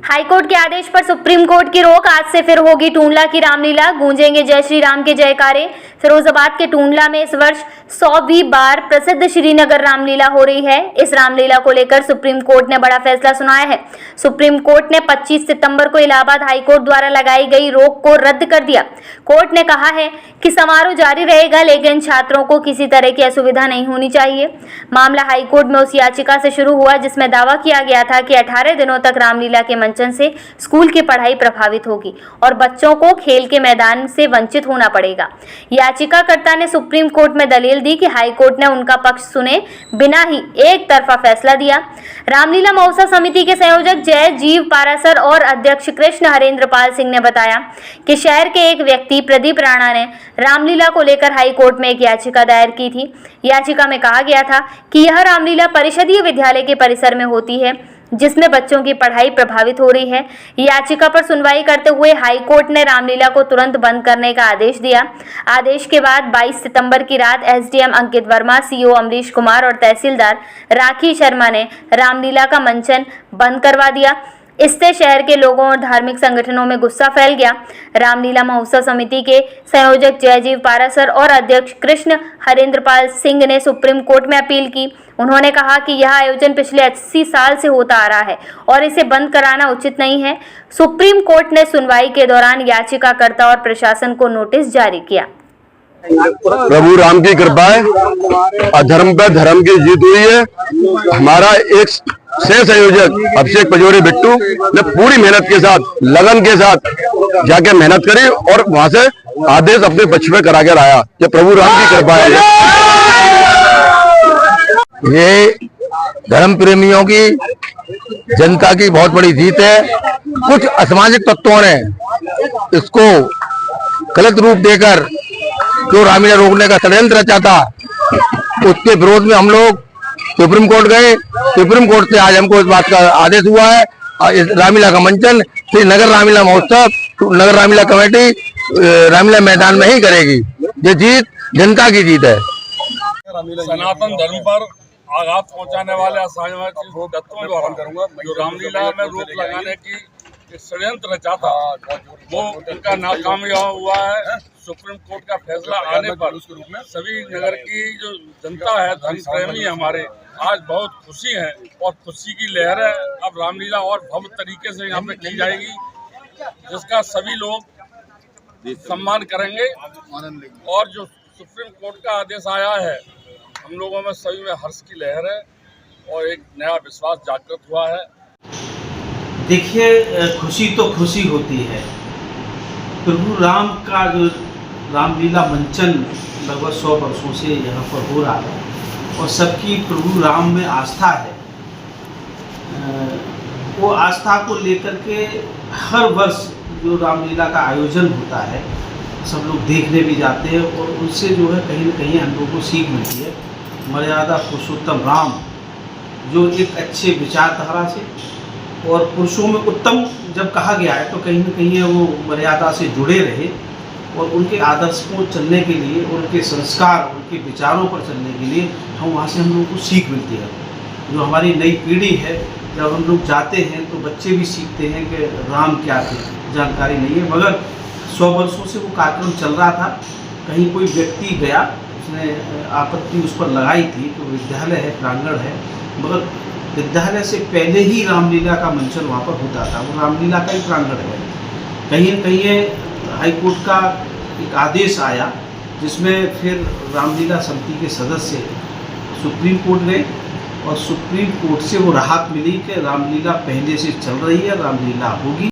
High court के आदेश पर supreme court की रोक। आज से फिर होगी टूंडला की रामलीला, गूंजेंगे जय श्री राम के जयकारे। फिरोजाबाद के टूंडला में इस वर्ष 100वीं बार प्रसिद्ध श्रीनगर रामलीला हो रही है। इस रामलीला को लेकर सुप्रीम कोर्ट ने बड़ा फैसला सुनाया है। सुप्रीम कोर्ट ने 25 सितंबर को इलाहाबाद हाईकोर्ट द्वारा लगाई गई रोक को रद्द कर दिया। कोर्ट ने कहा है कि समारोह जारी रहेगा, लेकिन छात्रों को किसी तरह की असुविधा नहीं होनी चाहिए। मामला हाईकोर्ट में उस याचिका से शुरू हुआ जिसमें दावा किया गया था कि 18 दिनों तक रामलीला के मंचन से स्कूल की पढ़ाई प्रभावित होगी और बच्चों को खेल के मैदान से वंचित होना पड़ेगा। याचिकाकर्ता ने सुप्रीम कोर्ट में दलील दी कि हाईकोर्ट ने उनका पक्ष सुने बिना ही एक तरफा फैसला दिया। रामलीला महोत्सव समिति के संयोजक जय जीव पारासर और अध्यक्ष कृष्ण हरेंद्र पाल सिंह ने बताया कि शहर के एक व्यक्ति प्रदीप राणा ने रामलीला को लेकर हाईकोर्ट में एक याचिका दायर की थी। याचिका में कहा गया था कि यह रामलीला परिषदीय विद्यालय के परिसर में होती है, जिसमें बच्चों की पढ़ाई प्रभावित हो रही है। याचिका पर सुनवाई करते हुए हाईकोर्ट ने रामलीला को तुरंत बंद करने का आदेश दिया। आदेश के बाद 22 सितंबर की रात एसडीएम अंकित वर्मा, सीओ अमरीश कुमार और तहसीलदार राखी शर्मा ने रामलीला का मंचन बंद करवा दिया। इससे शहर के लोगों और धार्मिक संगठनों में गुस्सा फैल गया। रामलीला महोत्सव समिति के संयोजक जयजीव पारासर और अध्यक्ष कृष्ण हरेंद्र पाल सिंह ने सुप्रीम कोर्ट में अपील की। उन्होंने कहा कि यह आयोजन पिछले 80 साल से होता आ रहा है और इसे बंद कराना उचित नहीं है। सुप्रीम कोर्ट ने सुनवाई के दौरान याचिकाकर्ता और प्रशासन को नोटिस जारी किया। प्रभु राम की कृपा है, अधर्म पर धर्म की जीत हुई है। हमारा एक संयोजक अभिषेक पजोरी बिट्टू ने पूरी मेहनत के साथ, लगन के साथ जाके मेहनत करी और वहां से आदेश अपने पक्ष में करा के लाया। ये प्रभु राम की कृपा है। ये धर्म प्रेमियों की, जनता की बहुत बड़ी जीत है। कुछ असामाजिक तत्वों ने इसको गलत रूप देकर जो रामलीला रोकने का षड्यंत्र रचा था, उसके विरोध में हम लोग सुप्रीम कोर्ट गए। सुप्रीम कोर्ट से आज हमको इस बात का आदेश हुआ है, इस रामलीला का मंचन श्री नगर रामलीला महोत्सव, नगर रामलीला कमेटी रामलीला मैदान में ही करेगी। ये जीत जनता की जीत है। सनातन धर्म पर आघात पहुंचाने वाले असामाजिक तत्वों द्वारा जो रामलीला में रोक लगाने की षड्यंत्र रचा था, वो उनका नाकामयाब हुआ है। सुप्रीम कोर्ट का फैसला आने पर सभी नगर की जो जनता है, धर्म प्रेमी हमारे, आज बहुत खुशी है और खुशी की लहर है। अब रामलीला और भव्य तरीके से यहाँ पे की जाएगी, जिसका सभी लोग सम्मान करेंगे। और जो सुप्रीम कोर्ट का आदेश आया है, हम लोगों में सभी में हर्ष की लहर है और एक नया विश्वास जागृत हुआ है। देखिए, खुशी तो खुशी होती है। प्रभु राम का जो रामलीला मंचन लगभग 100 वर्षों से यहाँ पर हो रहा है और सबकी प्रभु राम में आस्था है। वो आस्था को लेकर के हर वर्ष जो रामलीला का आयोजन होता है, सब लोग देखने भी जाते हैं और उनसे जो है कहीं न कहीं हम लोगों को सीख मिलती है। मर्यादा पुरुषोत्तम राम जो एक अच्छे विचारधारा से और पुरुषों में उत्तम जब कहा गया है, तो कहीं न कहीं वो मर्यादा से जुड़े रहे और उनके आदर्श को चलने के लिए, उनके संस्कार, उनके विचारों पर चलने के लिए हम वहाँ से हम लोगों को सीख मिलती है। जो हमारी नई पीढ़ी है, जब हम लोग जाते हैं तो बच्चे भी सीखते हैं कि राम क्या थे, जानकारी नहीं है। मगर 100 वर्षों से वो कार्यक्रम चल रहा था। कहीं कोई व्यक्ति गया, उसने आपत्ति उस पर लगाई थी कि विद्यालय है, प्रांगण है, मगर विद्यालय से पहले ही रामलीला का मंचन वहाँ पर होता था। वो रामलीला का ही प्रांगण है। कहीं न कहीं हाईकोर्ट का एक आदेश आया, जिसमें फिर रामलीला समिति के सदस्य सुप्रीम कोर्ट गए और सुप्रीम कोर्ट से वो राहत मिली कि रामलीला पहले से चल रही है, रामलीला होगी।